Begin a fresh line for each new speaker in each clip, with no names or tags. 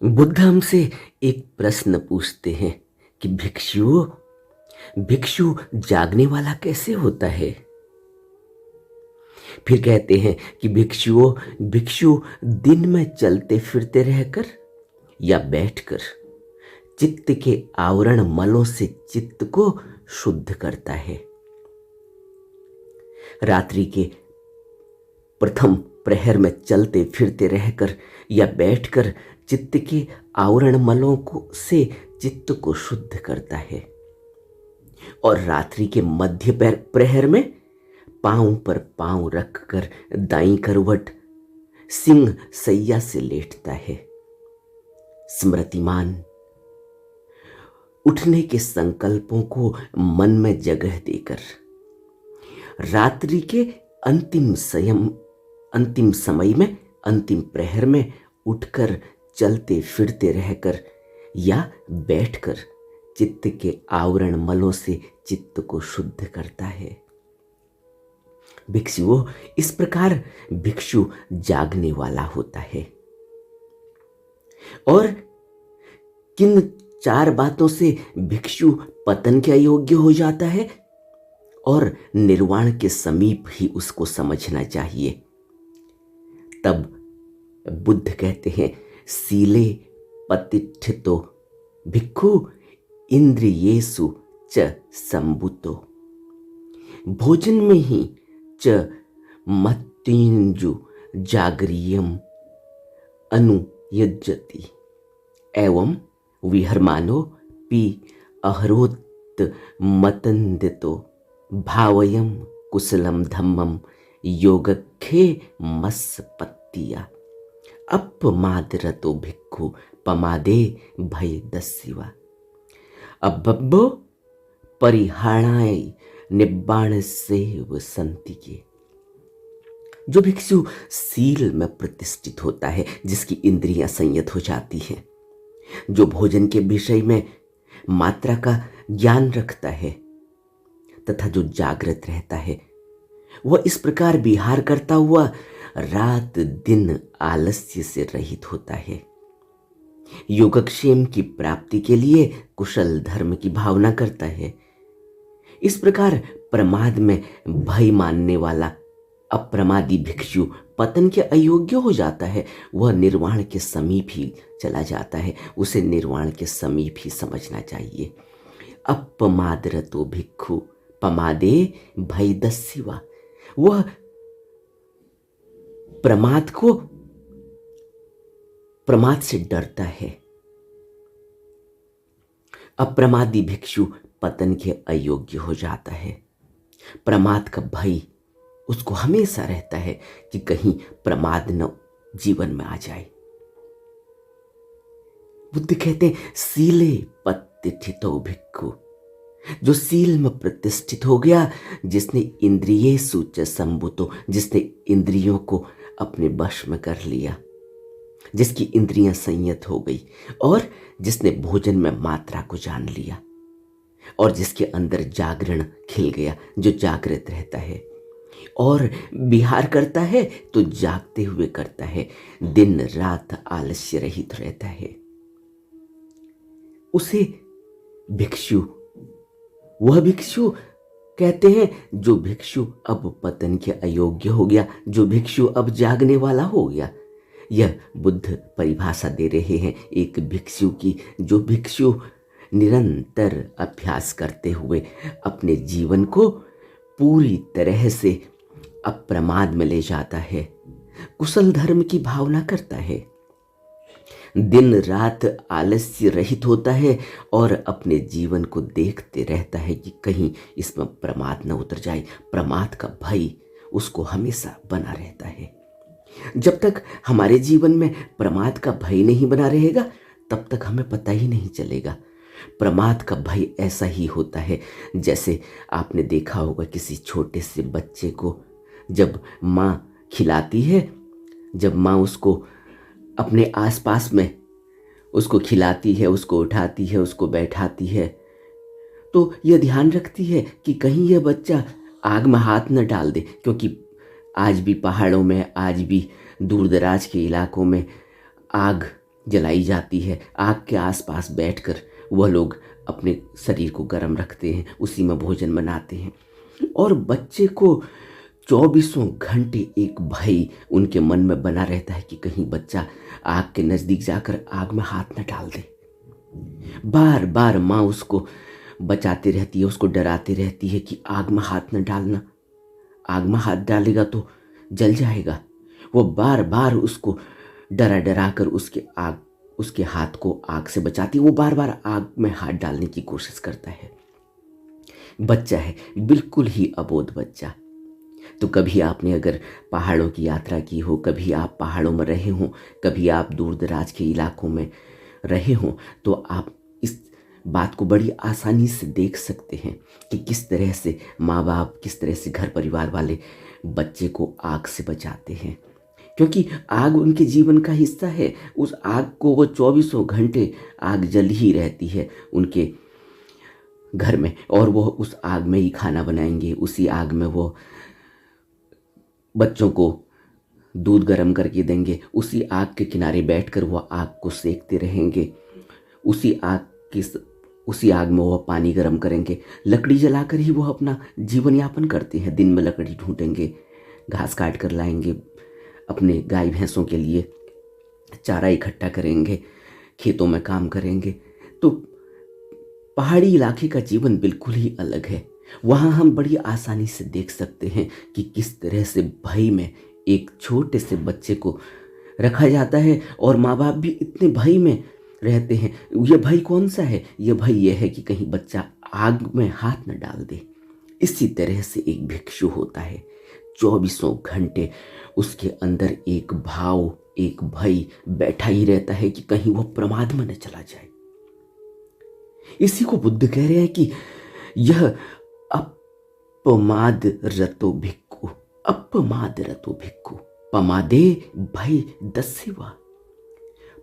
बुद्ध हमसे एक प्रश्न पूछते हैं कि भिक्षु जागने वाला कैसे होता है। फिर कहते हैं कि भिक्षु दिन में चलते फिरते रहकर या बैठकर चित्त के आवरण मलों से चित्त को शुद्ध करता है। रात्रि के प्रथम प्रहर में चलते फिरते रहकर या बैठकर चित्त के आवरण मलों को से चित्त को शुद्ध करता है। और रात्रि के मध्य प्रहर में पांव पर पांव रखकर दाईं करवट सिंह सैया से लेटता है। स्मृतिमान उठने के संकल्पों को मन में जगह देकर रात्रि के अंतिम समय में अंतिम प्रहर में उठकर चलते फिरते रहकर या बैठकर चित्त के आवरण मलों से चित्त को शुद्ध करता है। इस प्रकार भिक्षु जागने वाला होता है। और किन चार बातों से भिक्षु पतन के अयोग्य हो जाता है और निर्वाण के समीप ही उसको समझना चाहिए। तब बुद्ध कहते हैं, सीले पतिष्ठितो भिक्खु इंद्रियेषु च संबुतो। भोजन में ही च मत्तिंजु जागरियम अनुयुज्यति एवं विहर्मानो पि अहरोत मतंदितो भावयम कुशलम धम्मम योगखे मस्पत्तिया अपमादरतो भिक्खु पमादे भय दस्यवा अबब्बो परिहाणाय निब्बाण सेव संतिके। जो भिक्षु सील में प्रतिष्ठित होता है, जिसकी इंद्रियां संयत हो जाती हैं, जो भोजन के विषय में मात्रा का ज्ञान रखता है तथा जो जागृत रहता है, वह इस प्रकार विहार करता हुआ रात दिन आलस्य से रहित होता है। योगक्षेम की प्राप्ति के लिए कुशल धर्म की भावना करता है। इस प्रकार प्रमाद में भय मानने वाला अप्रमादी भिक्षु पतन के अयोग्य हो जाता है। वह निर्वाण के समीप ही चला जाता है। उसे निर्वाण के समीप ही समझना चाहिए। अपमादरतो भिक्खु पमादे भयदस्यवा। वह प्रमाद से डरता है। अप्रमादी भिक्षु पतन के अयोग्य हो जाता है। प्रमाद का भय उसको हमेशा रहता है कि कहीं प्रमाद न जीवन में आ जाए। बुद्ध कहते हैं, सीले पतिष्ठितो भिक्खु। जो सील में प्रतिष्ठित हो गया, जिसने इंद्रियेषु च संबुतो, जिसने इंद्रियों को अपने वश में कर लिया, जिसकी इंद्रियां संयत हो गई और जिसने भोजन में मात्रा को जान लिया और जिसके अंदर जागरण खिल गया, जो जागृत रहता है और विहार करता है तो जागते हुए करता है, दिन रात आलस्य रहित रहता है, उसे वह भिक्षु कहते हैं। जो भिक्षु अब पतन के अयोग्य हो गया, जो भिक्षु अब जागने वाला हो गया। यह बुद्ध परिभाषा दे रहे हैं एक भिक्षु की, जो भिक्षु निरंतर अभ्यास करते हुए अपने जीवन को पूरी तरह से अप्रमाद में ले जाता है, कुशल धर्म की भावना करता है, दिन रात आलस्य रहित होता है और अपने जीवन को देखते रहता है कि कहीं इसमें प्रमाद न उतर जाए। प्रमाद का भय उसको हमेशा बना रहता है। जब तक हमारे जीवन में प्रमाद का भय नहीं बना रहेगा, तब तक हमें पता ही नहीं चलेगा। प्रमाद का भय ऐसा ही होता है जैसे आपने देखा होगा किसी छोटे से बच्चे को जब माँ खिलाती है, जब माँ उसको अपने आसपास में उसको खिलाती है, उसको उठाती है, उसको बैठाती है, तो यह ध्यान रखती है कि कहीं यह बच्चा आग में हाथ न डाल दे, क्योंकि आज भी पहाड़ों में, आज भी दूर दराज के इलाकों में आग जलाई जाती है। आग के आसपास बैठकर वह लोग अपने शरीर को गर्म रखते हैं, उसी में भोजन बनाते हैं। और बच्चे को चौबीसों घंटे एक भय उनके मन में बना रहता है कि कहीं बच्चा आग के नज़दीक जाकर आग में हाथ न डाल दे। बार बार माँ उसको बचाती रहती है, उसको डराती रहती है कि आग में हाथ न डालना, आग में हाथ डालेगा तो जल जाएगा। वो बार बार उसको डरा डरा कर उसके हाथ को आग से बचाती है। वो बार बार आग में हाथ डालने की कोशिश करता है। बच्चा है, बिल्कुल ही अबोध बच्चा। तो कभी आपने अगर पहाड़ों की यात्रा की हो, कभी आप पहाड़ों में रहे हों, कभी आप दूर दराज के इलाकों में रहे हों, तो आप इस बात को बड़ी आसानी से देख सकते हैं कि किस तरह से माँ बाप, किस तरह से घर परिवार वाले बच्चे को आग से बचाते हैं। क्योंकि आग उनके जीवन का हिस्सा है। उस आग को वो चौबीसों घंटे आग जल ही रहती है उनके घर में, और वो उस आग में ही खाना बनाएंगे, उसी आग में वो बच्चों को दूध गर्म करके देंगे, उसी आग के किनारे बैठकर वो आग को सेकते रहेंगे, उसी आग में वो पानी गर्म करेंगे। लकड़ी जलाकर ही वो अपना जीवन यापन करते हैं। दिन में लकड़ी ढूंढेंगे, घास काट कर लाएंगे, अपने गाय भैंसों के लिए चारा इकट्ठा करेंगे, खेतों में काम करेंगे। तो पहाड़ी इलाके का जीवन बिल्कुल ही अलग है। वहाँ हम बड़ी आसानी से देख सकते हैं कि किस तरह से भय में एक छोटे से बच्चे को रखा जाता है, और माँ बाप भी इतने भय में रहते हैं। यह भय कौन सा है? यह भय यह है कि कहीं बच्चा आग में हाथ न डाल दे। इसी तरह से एक भिक्षु होता है, चौबीसों घंटे उसके अंदर एक भाव, एक भय बैठा ही रहता है कि कहीं वो प्रमाद में न चला जाए। इसी को बुद्ध कह रहे हैं कि यह अपमाद रतो भिक्खु, अपमाद रतो भिक्खु, पमादे भय दस्यवा।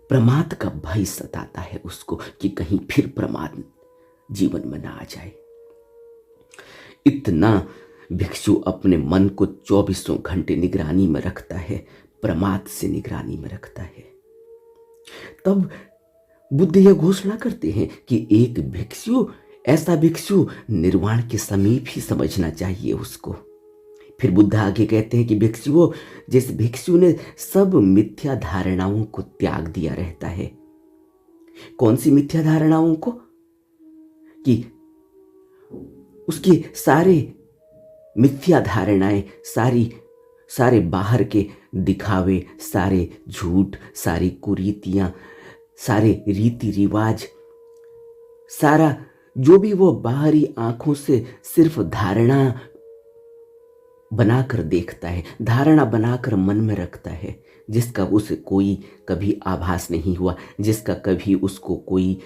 प्रमाद का भय सताता है उसको कि कहीं फिर प्रमाद जीवन में ना आ जाए। इतना भिक्षु अपने मन को चौबीसों घंटे निगरानी में रखता है, प्रमाद से निगरानी में रखता है। तब बुद्ध यह घोषणा करते हैं कि एक भिक्षु, ऐसा भिक्षु निर्वाण के समीप ही समझना चाहिए उसको। फिर बुद्ध आगे कहते हैं कि भिक्षुओं, जिस भिक्षु ने सब मिथ्या धारणाओं को त्याग दिया रहता है। कौन सी मिथ्या धारणाओं को? कि उसके सारे मिथ्या धारणाएं, सारे बाहर के दिखावे, सारे झूठ, सारी कुरीतियां, सारे रीति रिवाज, सारा जो भी वो बाहरी आंखों से सिर्फ धारणा बनाकर देखता है, धारणा बनाकर मन में रखता है, जिसका उसे कोई कभी आभास नहीं हुआ, जिसका कभी उसको कोई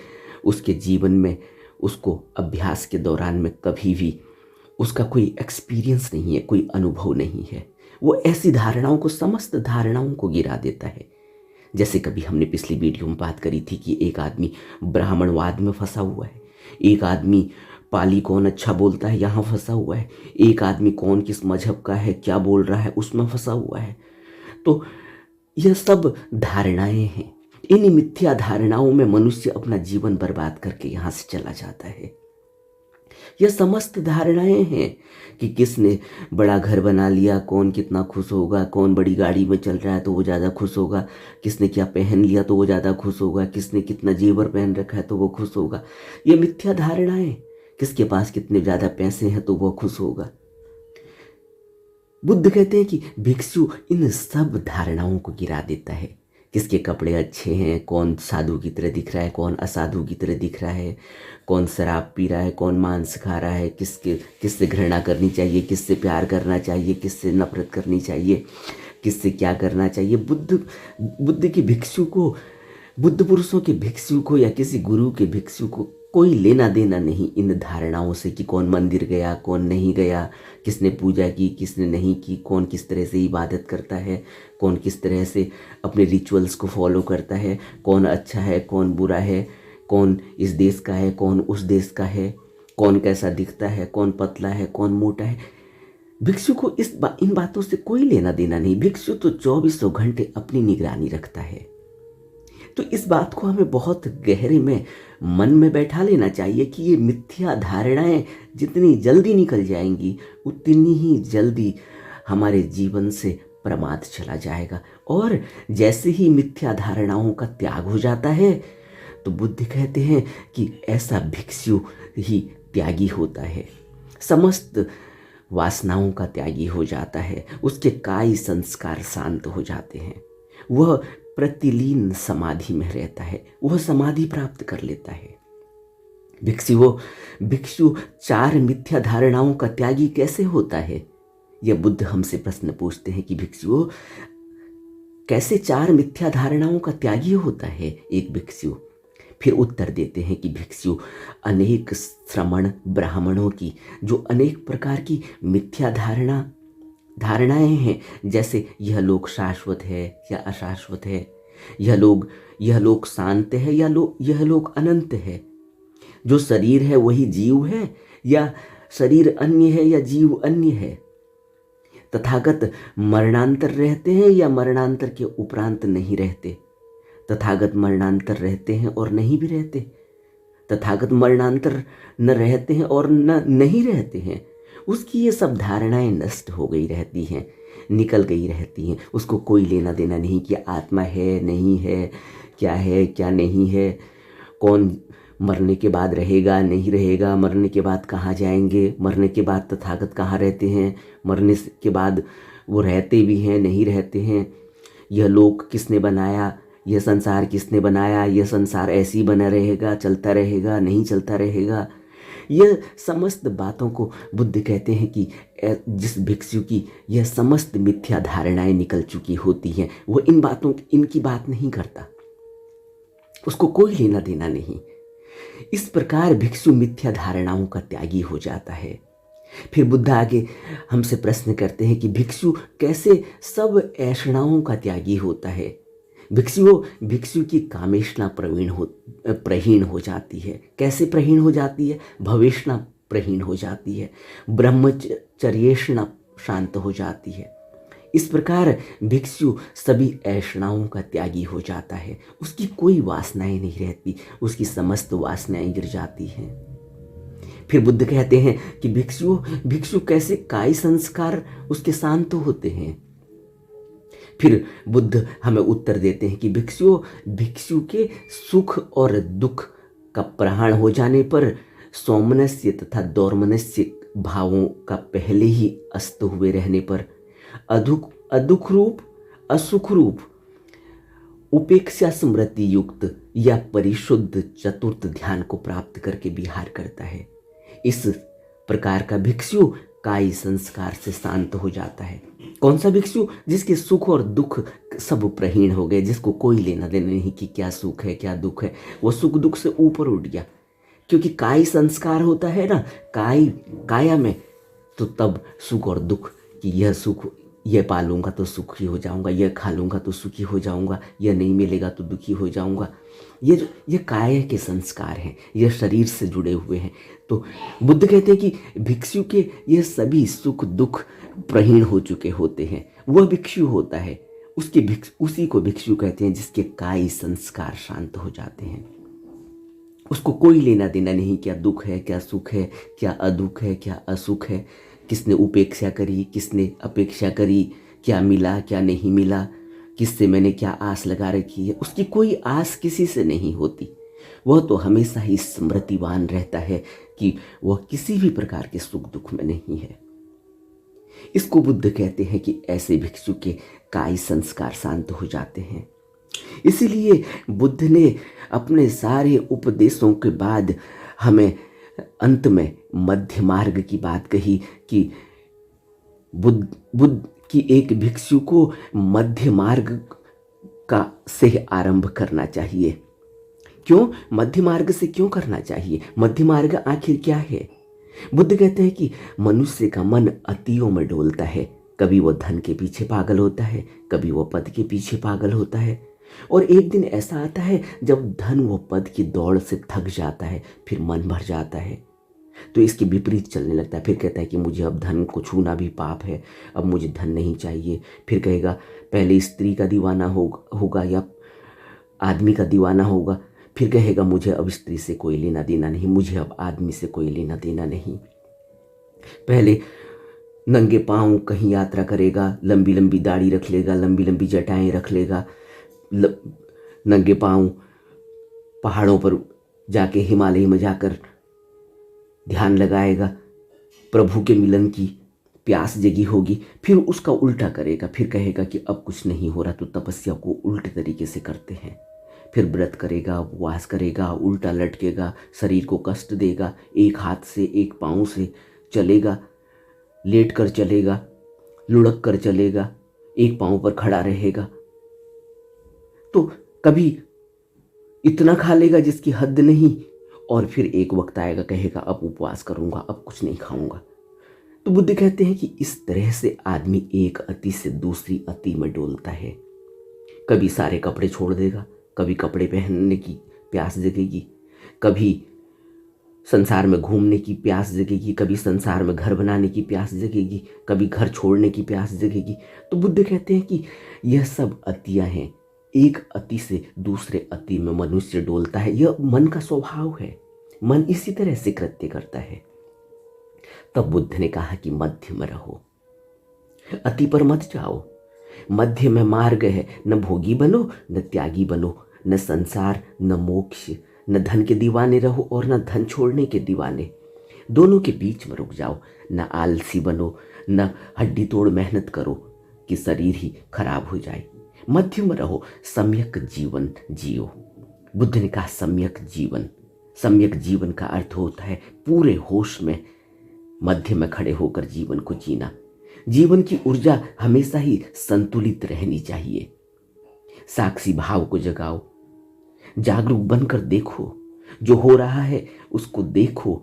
उसके जीवन में, उसको अभ्यास के दौरान में कभी भी उसका कोई एक्सपीरियंस नहीं है, कोई अनुभव नहीं है। वो ऐसी धारणाओं को, समस्त धारणाओं को गिरा देता है। जैसे कभी हमने पिछली वीडियो में बात करी थी कि एक आदमी ब्राह्मणवाद में फंसा हुआ है, एक आदमी पाली कौन अच्छा बोलता है यहाँ फंसा हुआ है, एक आदमी कौन किस मजहब का है, क्या बोल रहा है, उसमें फंसा हुआ है। तो यह सब धारणाएं हैं। इन मिथ्या धारणाओं में मनुष्य अपना जीवन बर्बाद करके यहाँ से चला जाता है। यह समस्त धारणाएं हैं कि किसने बड़ा घर बना लिया, कौन कितना खुश होगा, कौन बड़ी गाड़ी में चल रहा है तो वो ज़्यादा खुश होगा, किसने क्या पहन लिया तो वो ज़्यादा खुश होगा, किसने कितना जेवर पहन रखा है तो वो खुश होगा। ये मिथ्या धारणाएं, किसके पास कितने ज़्यादा पैसे हैं तो वो खुश होगा। बुद्ध कहते हैं कि भिक्षु इन सब धारणाओं को गिरा देता है। किसके कपड़े अच्छे हैं, कौन साधु की तरह दिख रहा है, कौन असाधु की तरह दिख रहा है, कौन शराब पी रहा है, कौन मांस खा रहा है, किससे घृणा करनी चाहिए, किससे प्यार करना चाहिए, किससे नफरत करनी चाहिए, किससे क्या करना चाहिए। बुद्ध के भिक्षु को, बुद्ध पुरुषों के भिक्षु को या किसी गुरु के भिक्षु को कोई लेना देना नहीं इन धारणाओं से कि कौन मंदिर गया, कौन नहीं गया, किसने पूजा की, किसने नहीं की, कौन किस तरह से इबादत करता है, कौन किस तरह से अपने रिचुअल्स को फॉलो करता है, कौन अच्छा है, कौन बुरा है, कौन इस देश का है, कौन उस देश का है, कौन कैसा दिखता है, कौन पतला है, कौन मोटा है। भिक्षु को इन बातों से कोई लेना देना नहीं। भिक्षु तो 24 घंटे अपनी निगरानी रखता है। तो इस बात को हमें बहुत गहरे में मन में बैठा लेना चाहिए कि ये मिथ्या धारणाएं जितनी जल्दी निकल जाएंगी उतनी ही जल्दी हमारे जीवन से प्रमाद चला जाएगा। और जैसे ही मिथ्या धारणाओं का त्याग हो जाता है तो बुद्ध कहते हैं कि ऐसा भिक्षु ही त्यागी होता है, समस्त वासनाओं का त्यागी हो जाता है, उसके कायी संस्कार शांत हो जाते हैं, वह प्रतिलीन समाधि में रहता है, वह समाधि प्राप्त कर लेता है। भिक्षु 4 मिथ्या धारणाओं का त्यागी कैसे होता है? यह बुद्ध हमसे प्रश्न पूछते हैं कि भिक्षु कैसे 4 मिथ्या धारणाओं का त्यागी होता है एक भिक्षु? फिर उत्तर देते हैं कि भिक्षु अनेक श्रमण ब्राह्मणों की जो अनेक प्रकार की मिथ्या धारणाएं हैं, जैसे यह लोक शाश्वत है या अशाश्वत है, यह लोक शांत है या यह लोक अनंत है, जो शरीर है वही जीव है या शरीर अन्य है या जीव अन्य है, तथागत मरणांतर रहते हैं या मरणांतर के उपरांत नहीं रहते, तथागत मरणांतर रहते हैं और नहीं भी रहते, तथागत मरणांतर न रहते हैं और न नहीं रहते हैं। उसकी ये सब धारणाएं नष्ट हो गई रहती हैं, निकल गई रहती हैं। उसको कोई लेना देना नहीं कि आत्मा है नहीं है क्या नहीं है, कौन मरने के बाद रहेगा नहीं रहेगा, मरने के बाद कहाँ जाएंगे, मरने के बाद तथागत कहाँ रहते हैं, मरने के बाद वो रहते भी हैं नहीं रहते हैं, यह लोक किसने बनाया, यह संसार किसने बनाया, यह संसार ऐसे ही बना रहेगा, चलता रहेगा नहीं चलता रहेगा। यह समस्त बातों को बुद्ध कहते हैं कि जिस भिक्षु की यह समस्त मिथ्या धारणाएं निकल चुकी होती हैं वो इनकी बात नहीं करता, उसको कोई लेना देना नहीं। इस प्रकार भिक्षु मिथ्या धारणाओं का त्यागी हो जाता है। फिर बुद्ध आगे हमसे प्रश्न करते हैं कि भिक्षु कैसे सब ऐषणाओं का त्यागी होता है। भिक्षु की कामेष्णा प्रहीण हो जाती है। कैसे प्रहीण हो जाती है? भवेष्णा प्रहीण हो जाती है, ब्रह्मचर्येष्णा शांत हो जाती है। इस प्रकार भिक्षु सभी ऐषणाओं का त्यागी हो जाता है, उसकी कोई वासनाएं नहीं रहती, उसकी समस्त वासनाएं गिर जाती हैं। फिर बुद्ध कहते हैं कि भिक्षु कैसे कायी संस्कार उसके शांत होते हैं। फिर बुद्ध हमें उत्तर देते हैं कि भिक्षु के सुख और दुख का प्रहाण हो जाने पर सौमनस्य तथा दौर्मनस्य भावों का पहले ही अस्त हुए रहने पर अदुख रूप असुख रूप उपेक्षा स्मृति युक्त या परिशुद्ध चतुर्थ ध्यान को प्राप्त करके विहार करता है। इस प्रकार का भिक्षु कायी संस्कार से शांत हो जाता है। कौन सा भिक्षु? जिसके सुख और दुख सब प्रहीण हो गए, जिसको कोई लेना देना नहीं कि क्या सुख है क्या दुख है, वो सुख दुख से ऊपर उठ गया। क्योंकि कायी संस्कार होता है ना काया में, तो तब सुख और दुख कि यह सुख यह पालूंगा तो सुखी हो जाऊंगा, यह खा लूंगा तो सुखी हो जाऊंगा, यह नहीं मिलेगा तो दुखी हो जाऊंगा, ये काया के संस्कार हैं, यह शरीर से जुड़े हुए हैं। तो बुद्ध कहते हैं कि भिक्षु के यह सभी सुख दुख प्रहीण हो चुके होते हैं, वह भिक्षु होता है। उसी को भिक्षु कहते हैं जिसके कायी संस्कार शांत हो जाते हैं। उसको कोई लेना देना नहीं क्या दुख है क्या सुख है, क्या अदुख है क्या असुख है, किसने उपेक्षा करी किसने अपेक्षा करी, क्या मिला क्या नहीं मिला, किससे मैंने क्या आस लगा रखी है। उसकी कोई आस किसी से नहीं होती। वह तो हमेशा ही स्मृतिवान रहता है कि वह किसी भी प्रकार के सुख दुख में नहीं है। इसको बुद्ध कहते हैं कि ऐसे भिक्षु के कायी संस्कार शांत हो जाते हैं। इसीलिए बुद्ध ने अपने सारे उपदेशों के बाद हमें अंत में मध्य मार्ग की बात कही कि बुद्ध की एक भिक्षु को मध्य मार्ग का से आरंभ करना चाहिए। क्यों मध्य मार्ग से क्यों करना चाहिए? मध्य मार्ग आखिर क्या है? बुद्ध कहते हैं कि मनुष्य का मन अतियों में डोलता है। कभी वो धन के पीछे पागल होता है, कभी वो पद के पीछे पागल होता है, और एक दिन ऐसा आता है जब धन व पद की दौड़ से थक जाता है, फिर मन भर जाता है तो इसके विपरीत चलने लगता है। फिर कहता है कि मुझे अब धन को छूना भी पाप है, अब मुझे धन नहीं चाहिए। फिर कहेगा पहले स्त्री का दीवाना होगा या आदमी का दीवाना होगा, फिर कहेगा मुझे अब स्त्री से कोई लेना देना नहीं, मुझे अब आदमी से कोई लेना देना नहीं। पहले नंगे पाँव कहीं यात्रा करेगा, लंबी लंबी दाढ़ी रख लेगा, लंबी लंबी जटाएं रख लेगा, नंगे पाँव पहाड़ों पर जाके, हिमालय में जाकर ध्यान लगाएगा, प्रभु के मिलन की प्यास जगी होगी, फिर उसका उल्टा करेगा, फिर कहेगा कि अब कुछ नहीं हो रहा, तो तपस्या को उल्टे तरीके से करते हैं। फिर व्रत करेगा, उपवास करेगा, उल्टा लटकेगा, शरीर को कष्ट देगा, एक हाथ से एक पाँव से चलेगा, लेट कर चलेगा, लुढ़क कर चलेगा, एक पाँव पर खड़ा रहेगा। तो कभी इतना खा लेगा जिसकी हद नहीं, और फिर एक वक्त आएगा कहेगा अब उपवास करूंगा, अब कुछ नहीं खाऊंगा। तो बुद्ध कहते हैं कि इस तरह से आदमी एक अति से दूसरी अति में डोलता है। कभी सारे कपड़े छोड़ देगा, कभी कपड़े पहनने की प्यास जगेगी, कभी संसार में घूमने की प्यास जगेगी, कभी संसार में घर बनाने की प्यास जगेगी, कभी घर छोड़ने की प्यास जगेगी। तो बुद्ध कहते हैं कि यह सब अतियां हैं। एक अति से दूसरे अति में मनुष्य डोलता है, यह मन का स्वभाव है। मन इसी तरह से कृत्य करता है। तब बुद्ध ने कहा कि मध्य में रहो, अति पर मत जाओ। मध्य में मार्ग है, न भोगी बनो न त्यागी बनो, न संसार न मोक्ष, न धन के दीवाने रहो और न धन छोड़ने के दीवाने। दोनों के बीच में रुक जाओ, न आलसी बनो न हड्डी तोड़ मेहनत करो कि शरीर ही खराब हो जाए। मध्य में रहो, सम्यक जीवन जियो। बुद्ध ने कहा सम्यक जीवन। सम्यक जीवन का अर्थ होता है पूरे होश में मध्य में खड़े होकर जीवन को जीना। जीवन की ऊर्जा हमेशा ही संतुलित रहनी चाहिए। साक्षी भाव को जगाओ, जागरूक बनकर देखो, जो हो रहा है उसको देखो,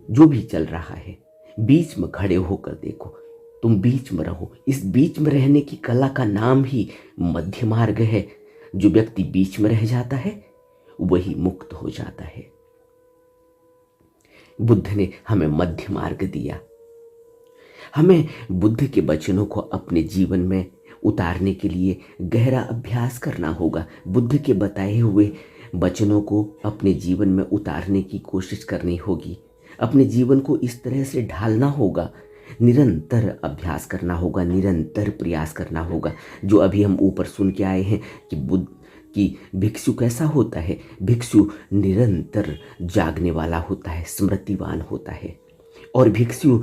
जो भी चल रहा है बीच में खड़े होकर देखो। तुम बीच में रहो। इस बीच में रहने की कला का नाम ही मध्य मार्ग है। जो व्यक्ति बीच में रह जाता है वही मुक्त हो जाता है। बुद्ध ने हमें मध्य मार्ग दिया। हमें बुद्ध के वचनों को अपने जीवन में उतारने के लिए गहरा अभ्यास करना होगा। बुद्ध के बताए हुए वचनों को अपने जीवन में उतारने की कोशिश करनी होगी। अपने जीवन को इस तरह से ढालना होगा, निरंतर अभ्यास करना होगा, निरंतर प्रयास करना होगा। जो अभी हम ऊपर सुन के आए हैं कि बुद्ध कि भिक्षु कैसा होता है। भिक्षु निरंतर जागने वाला होता है, स्मृतिवान होता है, और भिक्षु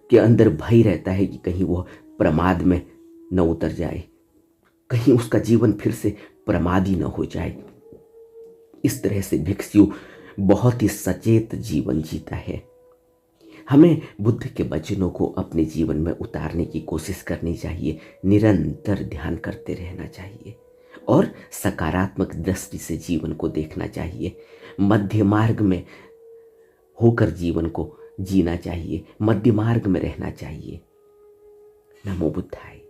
के अंदर भय रहता है कि कहीं वह प्रमाद में न उतर जाए, कहीं उसका जीवन फिर से प्रमादी न हो जाए। इस तरह से भिक्षु बहुत ही सचेत जीवन जीता है। हमें बुद्ध के वचनों को अपने जीवन में उतारने की कोशिश करनी चाहिए, निरंतर ध्यान करते रहना चाहिए और सकारात्मक दृष्टि से जीवन को देखना चाहिए। मध्य मार्ग में होकर जीवन को जीना चाहिए, मध्य मार्ग में रहना चाहिए। नमो बुद्धाय।